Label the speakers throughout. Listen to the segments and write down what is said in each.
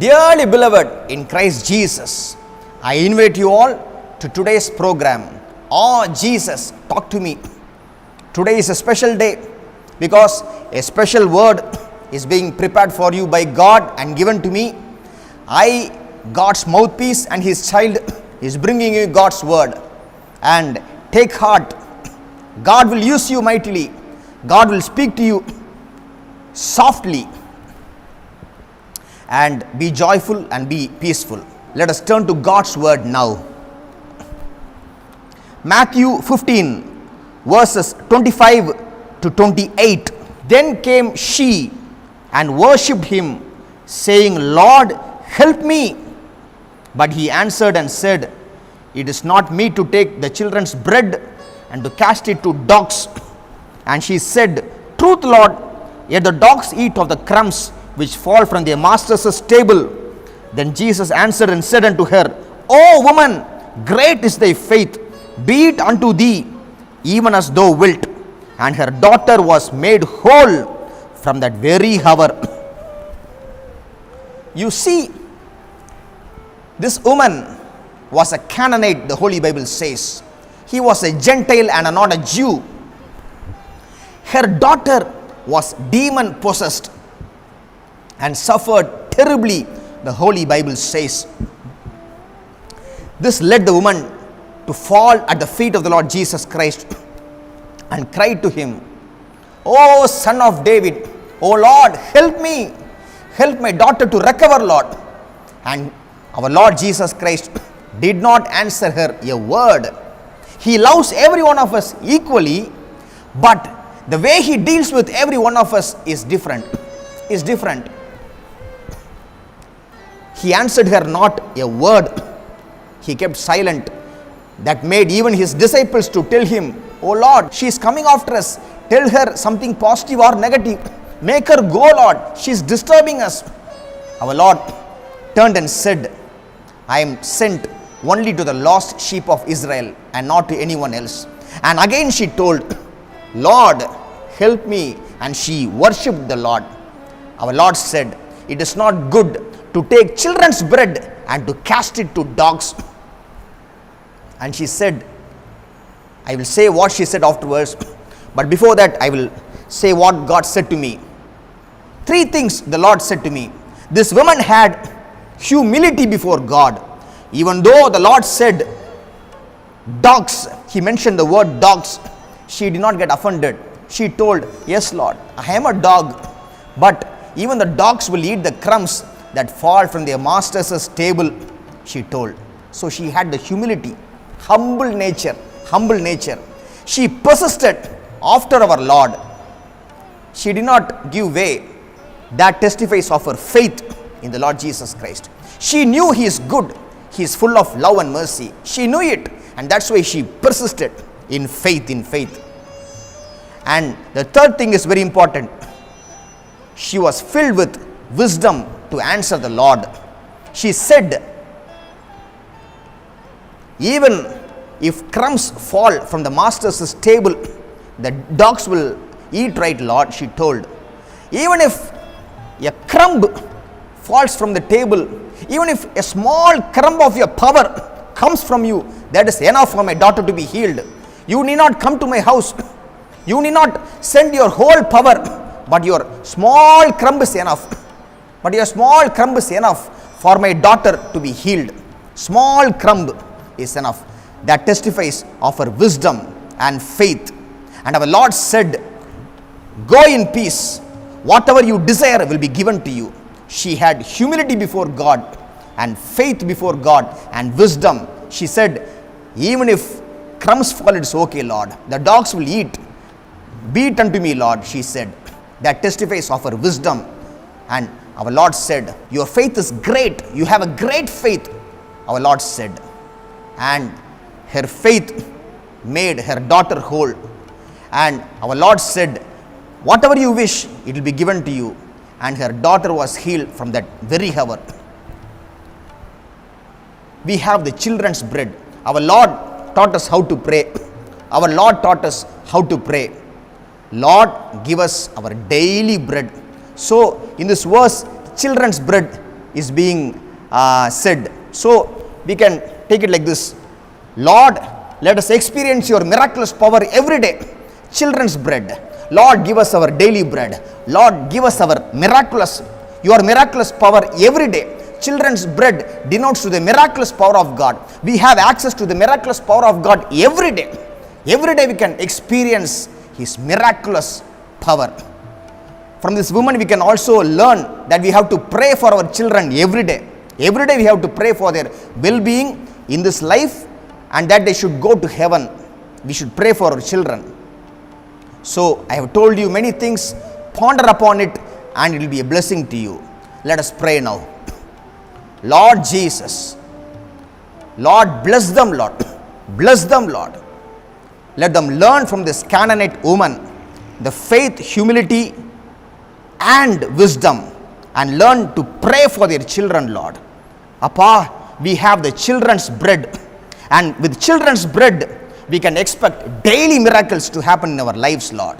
Speaker 1: Dearly beloved in Christ Jesus, I invite you all to today's program. Oh Jesus, talk to me. Today is a special day because a special word is being prepared for you by God and given to me. I, God's mouthpiece and His child, is bringing you God's word. And take heart. God will use you mightily. God will speak to you softly. And be joyful and be peaceful. Let us turn to God's word now. Matthew 15 verses 25 to 28. Then came she and worshipped him, saying, Lord, help me. But he answered and said, It is not meet to take the children's bread and to cast it to dogs. And she said, Truth, Lord, yet the dogs eat of the crumbs which fall from their master's table. Then Jesus answered and said unto her, O woman, great is thy faith, be it unto thee even as thou wilt. And her daughter was made whole from that very hour. You see, this woman was a Canaanite, the Holy Bible says. He was a Gentile and not a Jew. Her daughter was demon possessed and suffered terribly, the Holy Bible says. This led the woman to fall at the feet of the Lord Jesus Christ and cried to him, O Son of David, O Lord, help me. Help my daughter to recover, Lord. And our Lord Jesus Christ did not answer her a word. He loves every one of us equally, but the way He deals with every one of us is different. He answered her not a word. He kept silent. That made even His disciples to tell Him, Oh Lord, she is coming after us. Tell her something positive or negative. Make her go, Lord. She is disturbing us. Our Lord turned and said, I am sent only to the lost sheep of Israel and not to anyone else. And again she told, Lord, help me. And she worshipped the Lord. Our Lord said, It is not good to take children's bread and to cast it to dogs. And she said, I will say what she said afterwards, but before that I will say what God said to me. 3 things the Lord said to me. This woman had humility before God. Even though the Lord said dogs, He mentioned the word dogs, she did not get offended. She told, Yes, Lord, I am a dog, but even the dogs will eat the crumbs that fall from their master's table, she told. So she had the humility, humble nature. She persisted after our Lord. She did not give way. That testifies of her faith in the Lord Jesus Christ. She knew He is good. He is full of love and mercy. She knew it, and that's why she persisted in faith. And the third thing is very important. She was filled with wisdom to answer the Lord. She said, even if crumbs fall from the master's table, the dogs will eat, right, Lord, she told. Even if a crumb falls from the table, even if a small crumb of your power comes from you, that is enough for my daughter to be healed. You need not come to my house. You need not send your whole power, but your small crumb is enough. For my daughter to be healed. Small crumb is enough. That testifies of her wisdom and faith. And our Lord said, Go in peace. Whatever you desire will be given to you. She had humility before God and faith before God and wisdom. She said, even if crumbs fall, it's okay, Lord. The dogs will eat. Be it unto me, Lord, she said. That testifies of her wisdom. And our Lord said, Your faith is great. You have a great faith, our Lord said. And her faith made her daughter whole. And our Lord said, Whatever you wish, it will be given to you. And her daughter was healed from that very hour. We have the children's bread. Our Lord taught us how to pray. Lord, give us our daily bread. So, in this verse, children's bread is being said. So we can take it like this: Lord, let us experience your miraculous power every day. Children's bread. Lord, give us our daily bread. Lord, give us your miraculous power every day. Children's bread denotes to the miraculous power of God. We have access to the miraculous power of God every day. Every day we can experience His miraculous power. From this woman we can also learn that we have to pray for our children every day. Every day we have to pray for their well-being in this life, and that they should go to heaven. We should pray for our children. So I have told you many things. Ponder upon it and it will be a blessing to you. Let us pray now. Lord Jesus, Lord, bless them, Lord. Bless them, Lord. Let them learn from this Canaanite woman the faith, humility, and wisdom, and learn to pray for their children, Lord. Appa, we have the children's bread, and with children's bread, we can expect daily miracles to happen in our lives, Lord.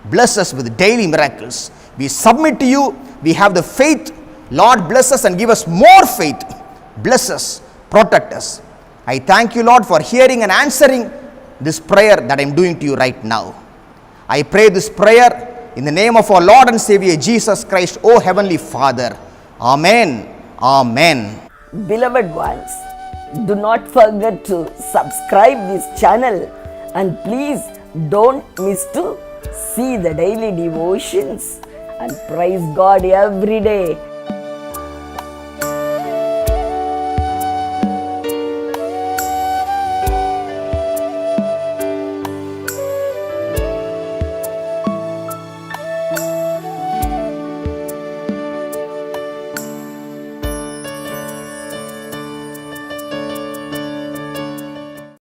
Speaker 1: Bless us with daily miracles. We submit to you. We have the faith. Lord, bless us and give us more faith. Bless us, protect us. I thank you, Lord, for hearing and answering this prayer that I am doing to you right now. I pray this prayer in the name of our Lord and Savior Jesus Christ, O Heavenly Father. Amen. Amen.
Speaker 2: Beloved ones, do not forget to subscribe this channel, and please don't miss to see the daily devotions and praise God every day.